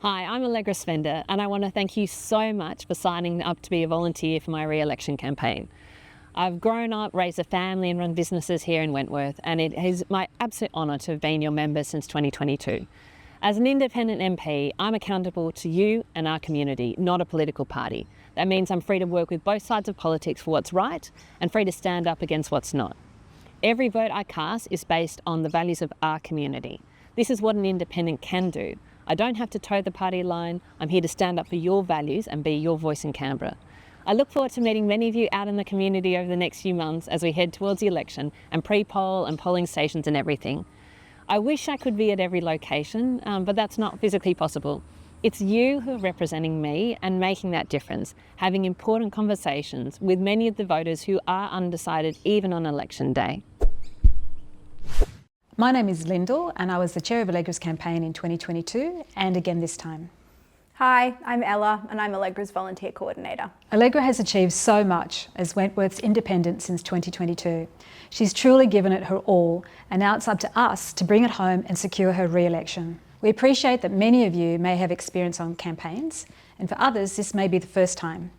Hi, I'm Allegra and I want to thank you so much for signing up to be a volunteer for my re-election campaign. I've grown up, raised a family and run businesses here in Wentworth, and it is my absolute honour to have been your member since 2022. As an independent MP, I'm accountable to you and our community, not a political party. That means I'm free to work with both sides of politics for what's right and free to stand up against what's not. Every vote I cast is based on the values of our community. This is what an independent can do. I don't have to toe the party line. I'm here to stand up for your values and be your voice in Canberra. I look forward to meeting many of you out in the community over the next few months as we head towards the election and pre-poll and polling stations and everything. I wish I could be at every location, but that's not physically possible. It's you who are representing me and making that difference, having important conversations with many of the voters who are undecided even on election day. My name is Lyndall and I was the chair of Allegra's campaign in 2022 and again this time. Hi, I'm Ella and I'm Allegra's volunteer coordinator. Allegra has achieved so much as Wentworth's independent since 2022. She's truly given it her all, and now it's up to us to bring it home and secure her re-election. We appreciate that many of you may have experience on campaigns, and for others this may be the first time.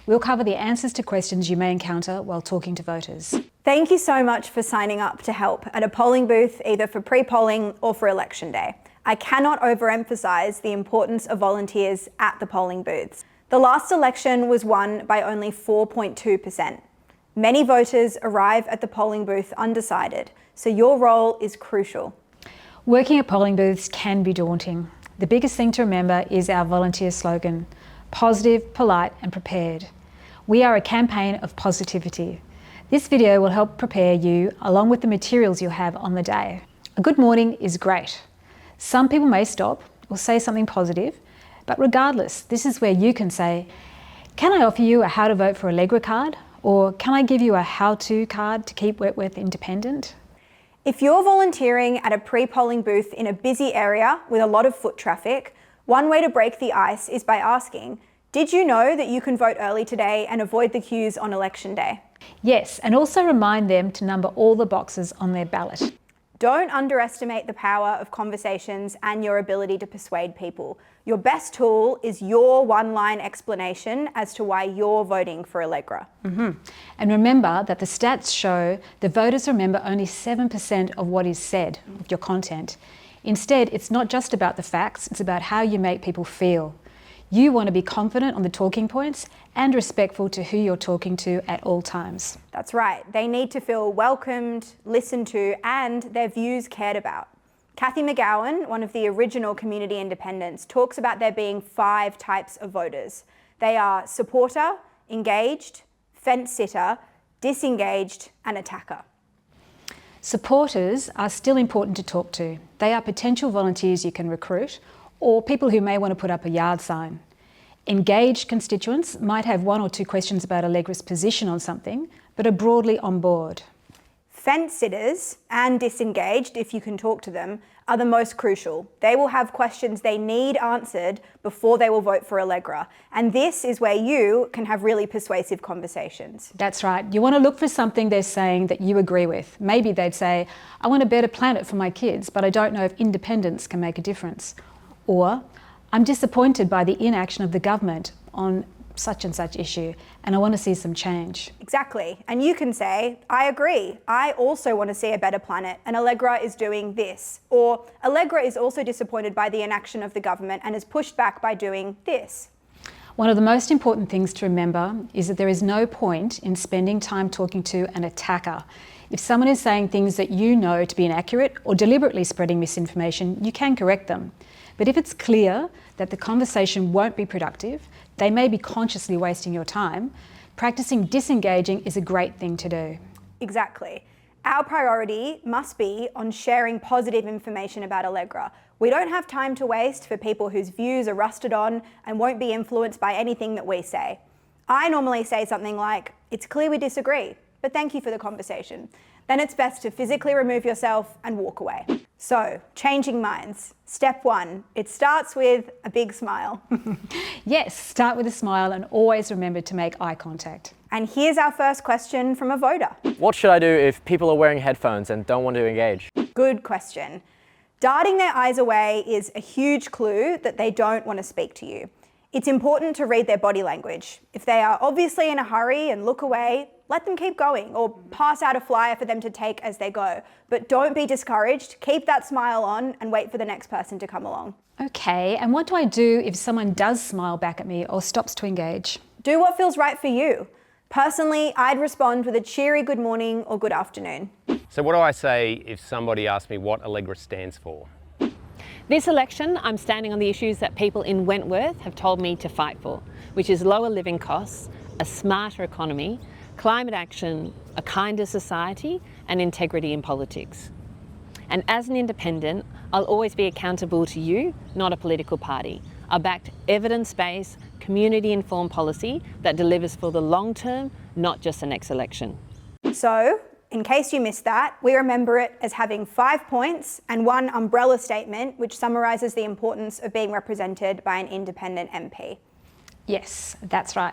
We'll cover the answers to questions you may encounter while talking to voters. Thank you so much for signing up to help at a polling booth, either for pre-polling or for election day. I cannot overemphasise the importance of volunteers at the polling booths. The last election was won by only 4.2%. Many voters arrive at the polling booth undecided, so your role is crucial. Working at polling booths can be daunting. The biggest thing to remember is our volunteer slogan: positive, polite and prepared. We are a campaign of positivity. This video will help prepare you along with the materials you'll have on the day. A good morning is great. Some people may stop or say something positive, but regardless, this is where you can say, can I offer you a how to vote for Allegra card? Or can I give you a how-to card to keep Wentworth independent? If you're volunteering at a pre-polling booth in a busy area with a lot of foot traffic, one way to break the ice is by asking, did you know that you can vote early today and avoid the queues on election day? Yes, and also remind them to number all the boxes on their ballot. Don't underestimate the power of conversations and your ability to persuade people. Your best tool is your one-line explanation as to why you're voting for Allegra. And remember that the stats show the voters remember only 7% of what is said, of your content. Instead, it's not just about the facts, it's about how you make people feel. You want to be confident on the talking points and respectful to who you're talking to at all times. That's right. They need to feel welcomed, listened to, and their views cared about. Kathy McGowan, one of the original community independents, talks about there being 5 types of voters. They are supporter, engaged, fence-sitter, disengaged, and attacker. Supporters are still important to talk to. They are potential volunteers you can recruit, or people who may want to put up a yard sign. Engaged constituents might have 1 or 2 questions about Allegra's position on something, but are broadly on board. Fence-sitters and disengaged, if you can talk to them, are the most crucial. They will have questions they need answered before they will vote for Allegra. And this is where you can have really persuasive conversations. That's right. You want to look for something they're saying that you agree with. Maybe they'd say, I want a better planet for my kids, but I don't know if independence can make a difference. Or, I'm disappointed by the inaction of the government on such and such issue, and I want to see some change. Exactly. And you can say, I agree. I also want to see a better planet, and Allegra is doing this. Or, Allegra is also disappointed by the inaction of the government and is pushed back by doing this. One of the most important things to remember is that there is no point in spending time talking to an attacker. If someone is saying things that you know to be inaccurate or deliberately spreading misinformation, you can correct them. But if it's clear that the conversation won't be productive, they may be consciously wasting your time, practicing disengaging is a great thing to do. Exactly. Our priority must be on sharing positive information about Allegra. We don't have time to waste for people whose views are rusted on and won't be influenced by anything that we say. I normally say something like, it's clear we disagree, but thank you for the conversation. Then it's best to physically remove yourself and walk away. So, changing minds. Step 1, it starts with a big smile. Yes, start with a smile and always remember to make eye contact. And here's our first question from a voter. What should I do if people are wearing headphones and don't want to engage? Good question. Darting their eyes away is a huge clue that they don't want to speak to you. It's important to read their body language. If they are obviously in a hurry and look away, let them keep going, or pass out a flyer for them to take as they go. But don't be discouraged. Keep that smile on and wait for the next person to come along. Okay, and what do I do if someone does smile back at me or stops to engage? Do what feels right for you. Personally, I'd respond with a cheery good morning or good afternoon. So what do I say if somebody asks me what Allegra stands for? This election, I'm standing on the issues that people in Wentworth have told me to fight for, which is lower living costs, a smarter economy, climate action, a kinder society, and integrity in politics. And as an independent, I'll always be accountable to you, not a political party. I backed evidence-based, community-informed policy that delivers for the long term, not just the next election. So, in case you missed that, we remember it as having 5 points and one umbrella statement which summarises the importance of being represented by an independent MP. Yes, that's right.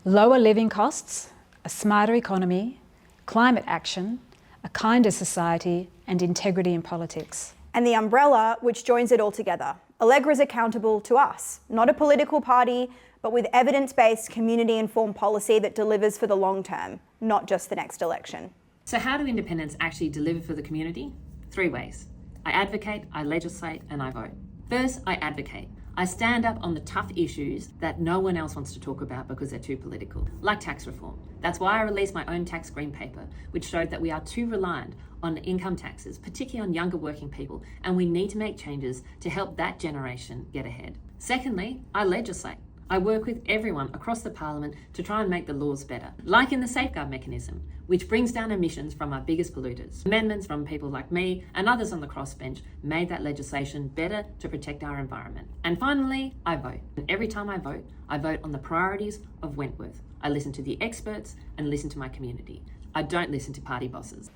Lower living costs, a smarter economy, climate action, a kinder society, and integrity in politics. And the umbrella which joins it all together. Allegra is accountable to us, not a political party, but with evidence-based, community-informed policy that delivers for the long term, not just the next election. So how do independents actually deliver for the community? 3 ways. I advocate, I legislate, and I vote. First, I advocate. I stand up on the tough issues that no one else wants to talk about because they're too political, like tax reform. That's why I released my own tax green paper, which showed that we are too reliant on income taxes, particularly on younger working people, and we need to make changes to help that generation get ahead. Secondly, I legislate. I work with everyone across the Parliament to try and make the laws better, like in the safeguard mechanism, which brings down emissions from our biggest polluters. Amendments from people like me and others on the crossbench made that legislation better to protect our environment. And finally, I vote. And every time I vote on the priorities of Wentworth. I listen to the experts and listen to my community. I don't listen to party bosses.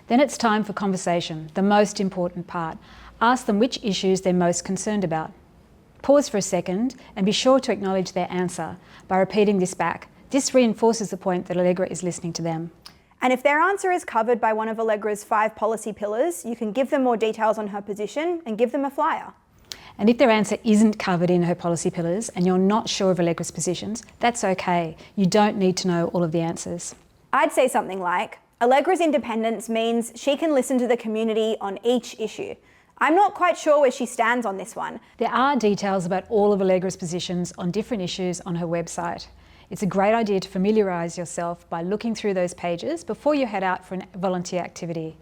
Then it's time for conversation, the most important part. Ask them which issues they're most concerned about. Pause for a second and be sure to acknowledge their answer by repeating this back. This reinforces the point that Allegra is listening to them. And if their answer is covered by one of Allegra's 5 policy pillars, you can give them more details on her position and give them a flyer. And if their answer isn't covered in her policy pillars and you're not sure of Allegra's positions, that's okay. You don't need to know all of the answers. I'd say something like, Allegra's independence means she can listen to the community on each issue. I'm not quite sure where she stands on this one. There are details about all of Allegra's positions on different issues on her website. It's a great idea to familiarise yourself by looking through those pages before you head out for a volunteer activity.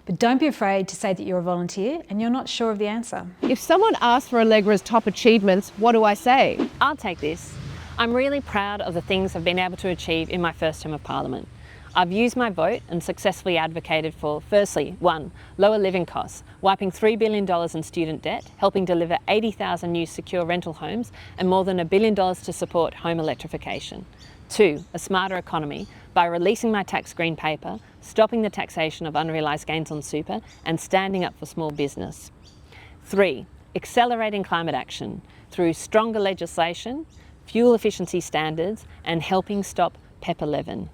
But don't be afraid to say that you're a volunteer and you're not sure of the answer. If someone asks for Allegra's top achievements, what do I say? I'll take this. I'm really proud of the things I've been able to achieve in my first term of Parliament. I've used my vote and successfully advocated for, firstly, 1, lower living costs, wiping $3 billion in student debt, helping deliver 80,000 new secure rental homes and more than $1 billion to support home electrification. 2, a smarter economy by releasing my tax green paper, stopping the taxation of unrealised gains on super and standing up for small business. 3, accelerating climate action through stronger legislation, fuel efficiency standards and helping stop PEP 11.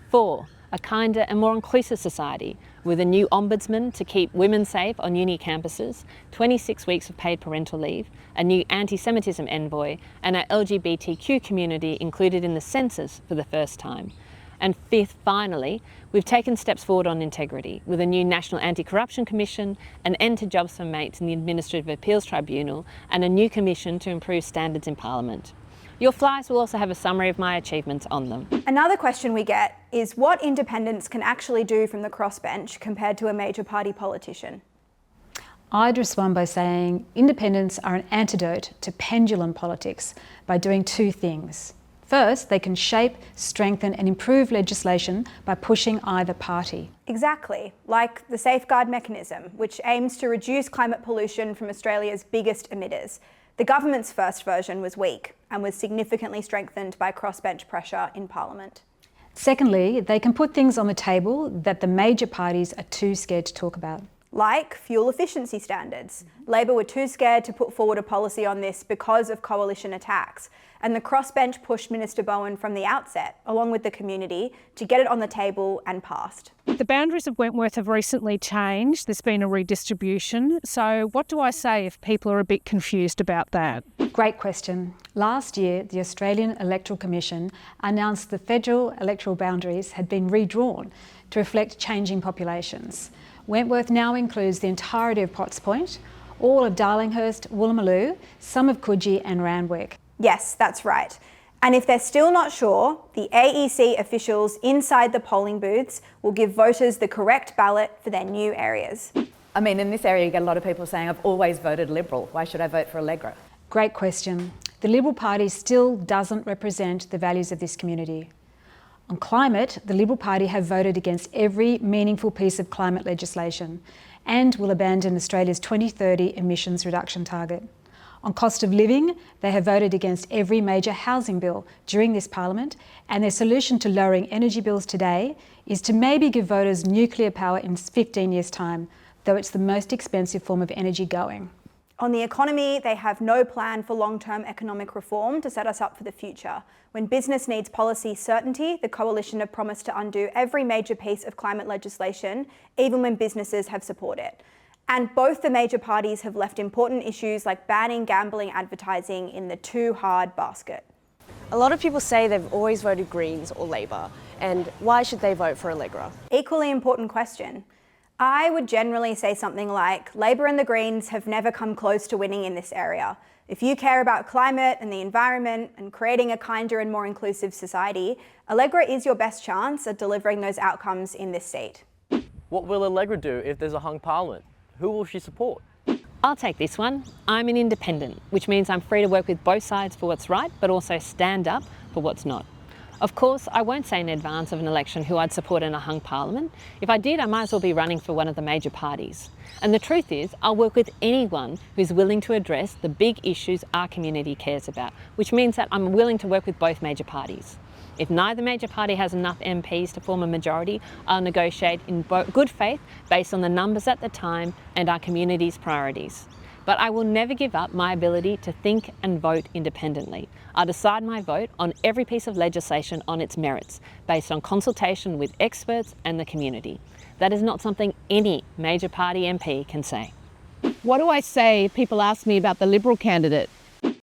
4, a kinder and more inclusive society with a new ombudsman to keep women safe on uni campuses, 26 weeks of paid parental leave, a new anti-Semitism envoy, and our LGBTQ community included in the census for the first time. And 5th, finally, we've taken steps forward on integrity with a new National Anti-Corruption Commission, an end to jobs for mates in the Administrative Appeals Tribunal, and a new commission to improve standards in Parliament. Your flyers will also have a summary of my achievements on them. Another question we get is what independents can actually do from the crossbench compared to a major party politician? I'd respond by saying independents are an antidote to pendulum politics by doing 2 things. First, they can shape, strengthen and improve legislation by pushing either party. Exactly, like the safeguard mechanism, which aims to reduce climate pollution from Australia's biggest emitters. The government's first version was weak and was significantly strengthened by crossbench pressure in Parliament. Secondly, they can put things on the table that the major parties are too scared to talk about. like fuel efficiency standards. Labor were too scared to put forward a policy on this because of coalition attacks, and the crossbench pushed Minister Bowen from the outset, along with the community, to get it on the table and passed. The boundaries of Wentworth have recently changed. There's been a redistribution. So what do I say if people are a bit confused about that? Great question. Last year, the Australian Electoral Commission announced the federal electoral boundaries had been redrawn to reflect changing populations. Wentworth now includes the entirety of Potts Point, all of Darlinghurst, Woolloomooloo, some of Coogee and Randwick. Yes, that's right. And if they're still not sure, the AEC officials inside the polling booths will give voters the correct ballot for their new areas. I mean, in this area you get a lot of people saying, I've always voted Liberal. Why should I vote for Allegra? Great question. The Liberal Party still doesn't represent the values of this community. On climate, the Liberal Party have voted against every meaningful piece of climate legislation and will abandon Australia's 2030 emissions reduction target. On cost of living, they have voted against every major housing bill during this parliament, and their solution to lowering energy bills today is to maybe give voters nuclear power in 15 years' time, though it's the most expensive form of energy going. On the economy, they have no plan for long-term economic reform to set us up for the future. When business needs policy certainty, the Coalition have promised to undo every major piece of climate legislation, even when businesses have supported it. And both the major parties have left important issues like banning gambling advertising in the too hard basket. A lot of people say they've always voted Greens or Labor, and why should they vote for Allegra? Equally important question. I would generally say something like, Labor and the Greens have never come close to winning in this area. If you care about climate and the environment and creating a kinder and more inclusive society, Allegra is your best chance at delivering those outcomes in this state. What will Allegra do if there's a hung parliament? Who will she support? I'll take this one. I'm an independent, which means I'm free to work with both sides for what's right, but also stand up for what's not. Of course, I won't say in advance of an election who I'd support in a hung parliament. If I did, I might as well be running for one of the major parties. And the truth is, I'll work with anyone who's willing to address the big issues our community cares about, which means that I'm willing to work with both major parties. If neither major party has enough MPs to form a majority, I'll negotiate in good faith based on the numbers at the time and our community's priorities. But I will never give up my ability to think and vote independently. I'll decide my vote on every piece of legislation on its merits, based on consultation with experts and the community. That is not something any major party MP can say. What do I say if people ask me about the Liberal candidate?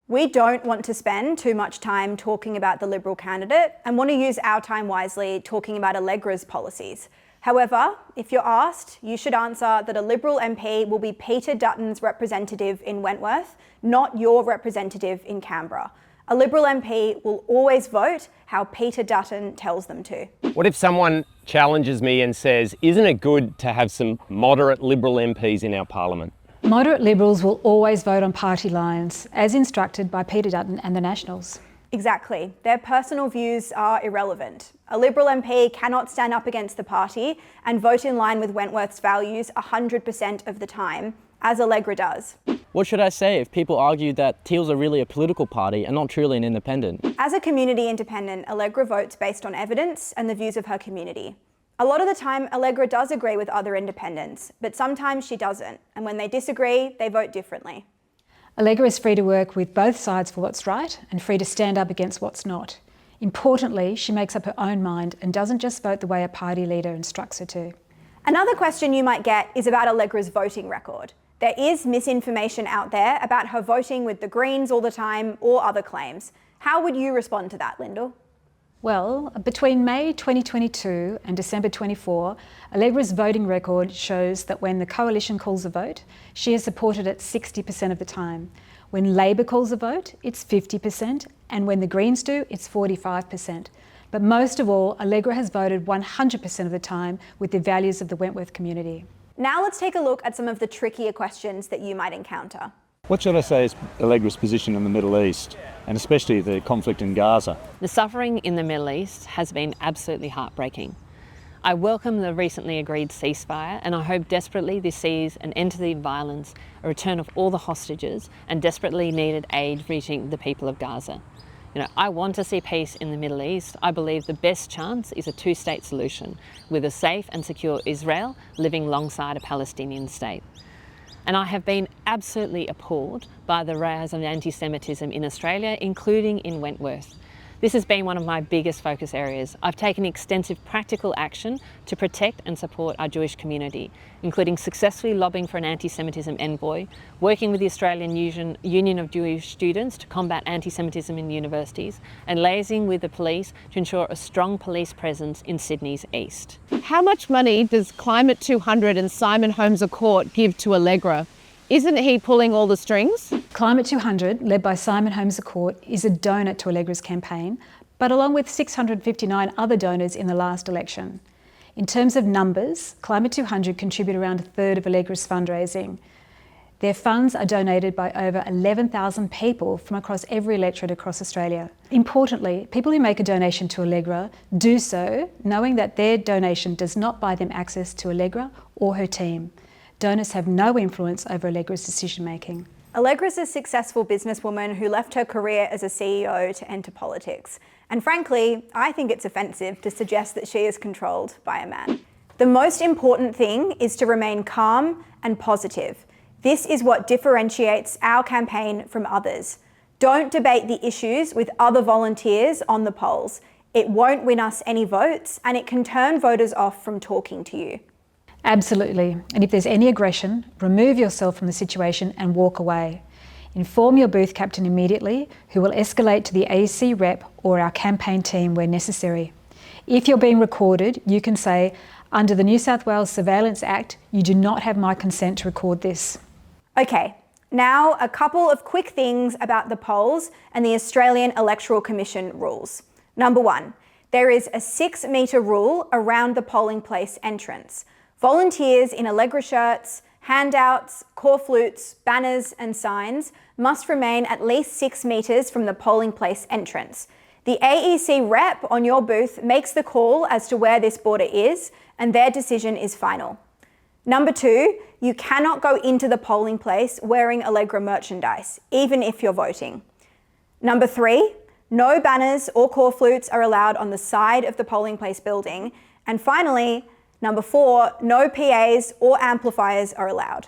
We don't want to spend too much time talking about the Liberal candidate and want to use our time wisely talking about Allegra's policies. However, if you're asked, you should answer that a Liberal MP will be Peter Dutton's representative in Wentworth, not your representative in Canberra. A Liberal MP will always vote how Peter Dutton tells them to. What if someone challenges me and says, isn't it good to have some moderate Liberal MPs in our parliament? Moderate Liberals will always vote on party lines, as instructed by Peter Dutton and the Nationals. Exactly. Their personal views are irrelevant. A Liberal MP cannot stand up against the party and vote in line with Wentworth's values 100% of the time, as Allegra does. What should I say if people argue that Teals are really a political party and not truly an independent? As a community independent, Allegra votes based on evidence and the views of her community. A lot of the time, Allegra does agree with other independents, but sometimes she doesn't, and when they disagree, they vote differently. Allegra is free to work with both sides for what's right and free to stand up against what's not. Importantly, she makes up her own mind and doesn't just vote the way a party leader instructs her to. Another question you might get is about Allegra's voting record. There is misinformation out there about her voting with the Greens all the time or other claims. How would you respond to that, Lyndall? Well, between May 2022 and December 24, Allegra's voting record shows that when the Coalition calls a vote, she is supported at 60% of the time. When Labor calls a vote, it's 50%, and when the Greens do, it's 45%. But most of all, Allegra has voted 100% of the time with the values of the Wentworth community. Now let's take a look at some of the trickier questions that you might encounter. What should I say is Allegra's position in the Middle East, and especially the conflict in Gaza? The suffering in the Middle East has been absolutely heartbreaking. I welcome the recently agreed ceasefire, and I hope desperately this sees an end to the violence, a return of all the hostages, and desperately needed aid reaching the people of Gaza. I want to see peace in the Middle East. I believe the best chance is a two-state solution with a safe and secure Israel living alongside a Palestinian state. And I have been absolutely appalled by the rise of anti-Semitism in Australia, including in Wentworth. This has been one of my biggest focus areas. I've taken extensive practical action to protect and support our Jewish community, including successfully lobbying for an anti-Semitism envoy, working with the Australian Union of Jewish Students to combat anti-Semitism in universities, and liaising with the police to ensure a strong police presence in Sydney's east. How much money does Climate 200 and Simon Holmes à Court give to Allegra? Isn't he pulling all the strings? Climate 200, led by Simon Holmes à Court, is a donor to Allegra's campaign, but along with 659 other donors in the last election. In terms of numbers, Climate 200 contribute around a third of Allegra's fundraising. Their funds are donated by over 11,000 people from across every electorate across Australia. Importantly, people who make a donation to Allegra do so knowing that their donation does not buy them access to Allegra or her team. Donors have no influence over Allegra's decision-making. Allegra's a successful businesswoman who left her career as a CEO to enter politics. And frankly, I think it's offensive to suggest that she is controlled by a man. The most important thing is to remain calm and positive. This is what differentiates our campaign from others. Don't debate the issues with other volunteers on the polls. It won't win us any votes, and it can turn voters off from talking to you. Absolutely. And if there's any aggression, remove yourself from the situation and walk away. Inform your booth captain immediately, who will escalate to the AEC rep or our campaign team where necessary. If you're being recorded, you can say, under the New South Wales Surveillance Act, you do not have my consent to record this. Okay, now a couple of quick things about the polls and the Australian Electoral Commission rules. Number one, there is a 6-metre rule around the polling place entrance. Volunteers in Allegra shirts, handouts, corflutes, banners and signs must remain at least 6 metres from the polling place entrance. The AEC rep on your booth makes the call as to where this border is, and their decision is final. Number two, you cannot go into the polling place wearing Allegra merchandise, even if you're voting. Number three, no banners or corflutes are allowed on the side of the polling place building. And finally, number four, no PAs or amplifiers are allowed.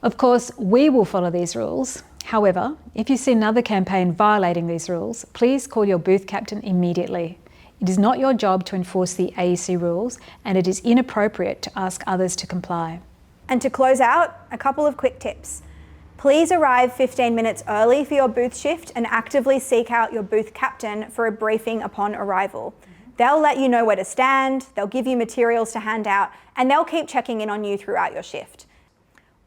Of course, we will follow these rules. However, if you see another campaign violating these rules, please call your booth captain immediately. It is not your job to enforce the AEC rules, and it is inappropriate to ask others to comply. And to close out, a couple of quick tips. Please arrive 15 minutes early for your booth shift and actively seek out your booth captain for a briefing upon arrival. They'll let you know where to stand, they'll give you materials to hand out, and they'll keep checking in on you throughout your shift.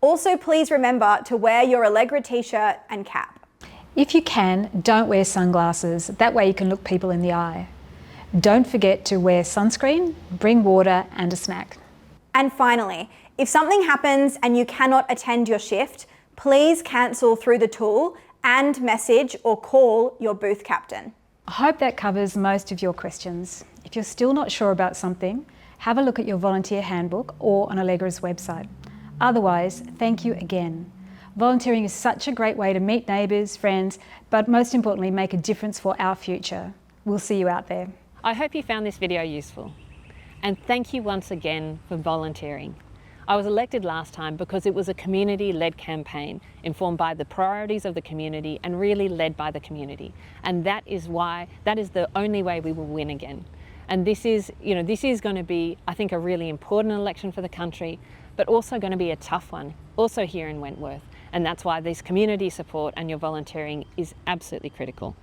Also, please remember to wear your Allegra t-shirt and cap. If you can, don't wear sunglasses. That way you can look people in the eye. Don't forget to wear sunscreen, bring water and a snack. And finally, if something happens and you cannot attend your shift, please cancel through the tool and message or call your booth captain. I hope that covers most of your questions. If you're still not sure about something, have a look at your volunteer handbook or on Allegra's website. Otherwise, thank you again. Volunteering is such a great way to meet neighbours, friends, but most importantly, make a difference for our future. We'll see you out there. I hope you found this video useful. And thank you once again for volunteering. I was elected last time because it was a community-led campaign informed by the priorities of the community and really led by the community. And that is the only way we will win again. And this is going to be, I think, a really important election for the country, but also going to be a tough one, also here in Wentworth. And that's why this community support and your volunteering is absolutely critical.